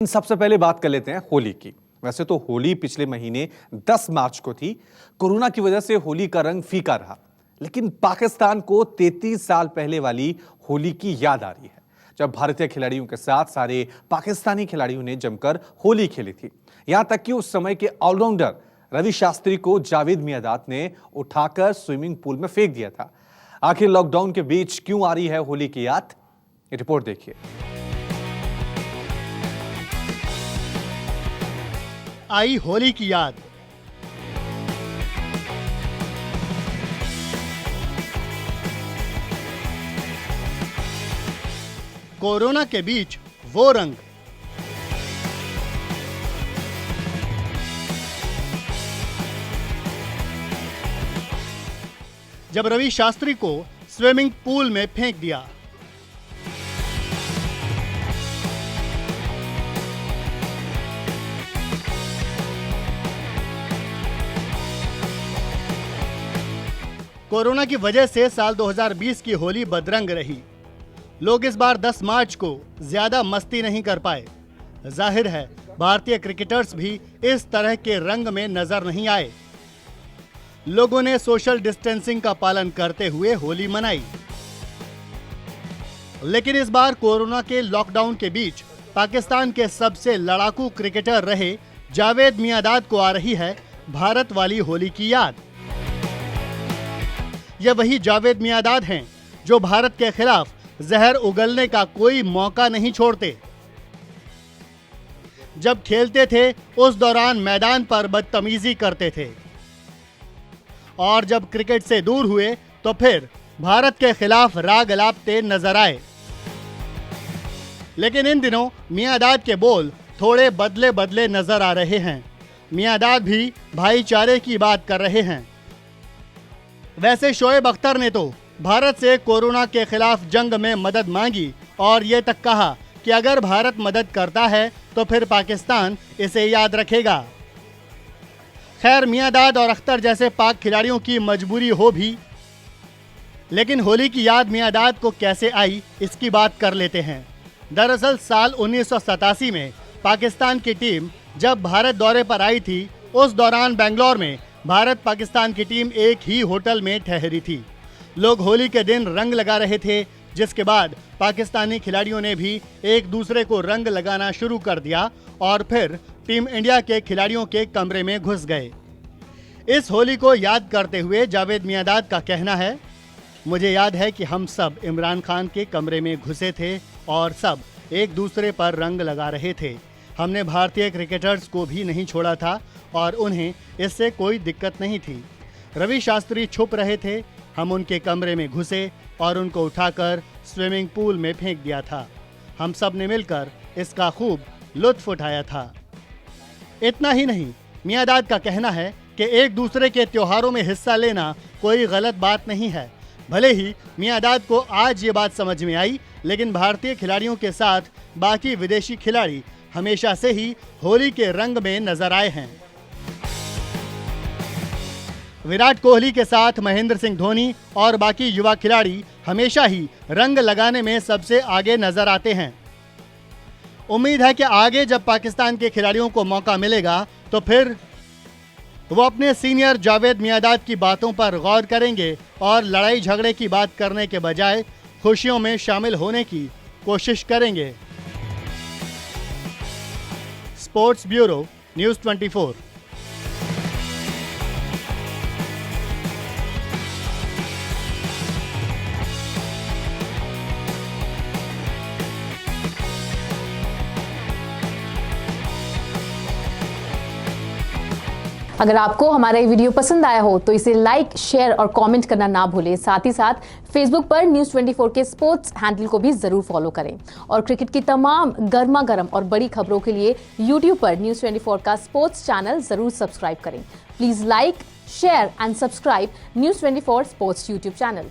सबसे पहले बात कर लेते हैं होली की। वैसे तो होली पिछले महीने 10 मार्च को थी। कोरोना की वजह से होली का रंग फीका रहा, लेकिन पाकिस्तान को 33 साल पहले वाली होली की याद आ रही है, जब भारतीय खिलाड़ियों के साथ सारे पाकिस्तानी खिलाड़ियों ने जमकर होली खेली थी। यहां तक कि उस समय के ऑलराउंडर रवि शास्त्री को जावेद मियांदाद ने उठाकर स्विमिंग पूल में फेंक दिया था। आखिर लॉकडाउन के बीच क्यों आ रही है होली की याद, ये रिपोर्ट देखिए। आई होली की याद। कोरोना के बीच वो रंग। जब रवि शास्त्री को स्विमिंग पूल में फेंक दिया। कोरोना की वजह से साल 2020 की होली बदरंग रही। लोग इस बार 10 मार्च को ज्यादा मस्ती नहीं कर पाए। जाहिर है भारतीय क्रिकेटर्स भी इस तरह के रंग में नजर नहीं आए। लोगों ने सोशल डिस्टेंसिंग का पालन करते हुए होली मनाई। लेकिन इस बार कोरोना के लॉकडाउन के बीच पाकिस्तान के सबसे लड़ाकू क्रिकेटर रहे जावेद मियांदाद को आ रही है भारत वाली होली की याद। यह वही जावेद मियांदाद हैं जो भारत के खिलाफ जहर उगलने का कोई मौका नहीं छोड़ते। जब खेलते थे उस दौरान मैदान पर बदतमीजी करते थे, और जब क्रिकेट से दूर हुए तो फिर भारत के खिलाफ राग अलापते नजर आए। लेकिन इन दिनों मियांदाद के बोल थोड़े बदले बदले नजर आ रहे हैं। मियांदाद भी भाईचारे की बात कर रहे हैं। वैसे शोएब अख्तर ने तो भारत से कोरोना के खिलाफ जंग में मदद मांगी और ये तक कहा कि अगर भारत मदद करता है तो फिर पाकिस्तान इसे याद रखेगा। खैर, मियांदाद और अख्तर जैसे पाक खिलाड़ियों की मजबूरी हो भी, लेकिन होली की याद मियांदाद को कैसे आई इसकी बात कर लेते हैं। दरअसल साल 1987 में पाकिस्तान की टीम जब भारत दौरे पर आई थी, उस दौरान बेंगलोर में भारत पाकिस्तान की टीम एक ही होटल में ठहरी थी। लोग होली के दिन रंग लगा रहे थे, जिसके बाद पाकिस्तानी खिलाड़ियों ने भी एक दूसरे को रंग लगाना शुरू कर दिया और फिर टीम इंडिया के खिलाड़ियों के कमरे में घुस गए। इस होली को याद करते हुए जावेद मियांदाद का कहना है, मुझे याद है कि हम सब इमरान खान के कमरे में घुसे थे और सब एक दूसरे पर रंग लगा रहे थे। हमने भारतीय क्रिकेटर्स को भी नहीं छोड़ा था और उन्हें इससे कोई दिक्कत नहीं थी। रवि शास्त्री छुप रहे थे, हम उनके कमरे में घुसे और उनको उठाकर स्विमिंग पूल में फेंक दिया था। हम सब ने मिलकर इसका खूब लुत्फ उठाया था। इतना ही नहीं, मियांदाद का कहना है कि एक दूसरे के त्योहारों में हिस्सा लेना कोई गलत बात नहीं है। भले ही मियांदाद को आज ये बात समझ में आई, लेकिन भारतीय खिलाड़ियों के साथ बाकी विदेशी खिलाड़ी हमेशा से ही होली के रंग में नजर आए हैं। विराट कोहली के साथ महेंद्र सिंह धोनी और बाकी युवा खिलाड़ी हमेशा ही रंग लगाने में सबसे आगे नजर आते हैं। उम्मीद है कि आगे जब पाकिस्तान के खिलाड़ियों को मौका मिलेगा तो फिर वो अपने सीनियर जावेद मियांदाद की बातों पर गौर करेंगे और लड़ाई झगड़े की बात करने के बजाय खुशियों में शामिल होने की कोशिश करेंगे। Sports bureau, news 24। अगर आपको हमारा ये वीडियो पसंद आया हो तो इसे लाइक, शेयर और कमेंट करना ना भूलें। साथ ही साथ फेसबुक पर न्यूज़ 24 के स्पोर्ट्स हैंडल को भी जरूर फॉलो करें और क्रिकेट की तमाम गर्मा गर्म और बड़ी खबरों के लिए यूट्यूब पर न्यूज़ 24 का स्पोर्ट्स चैनल जरूर सब्सक्राइब करें। Please like, share and subscribe news 24 sports YouTube channel.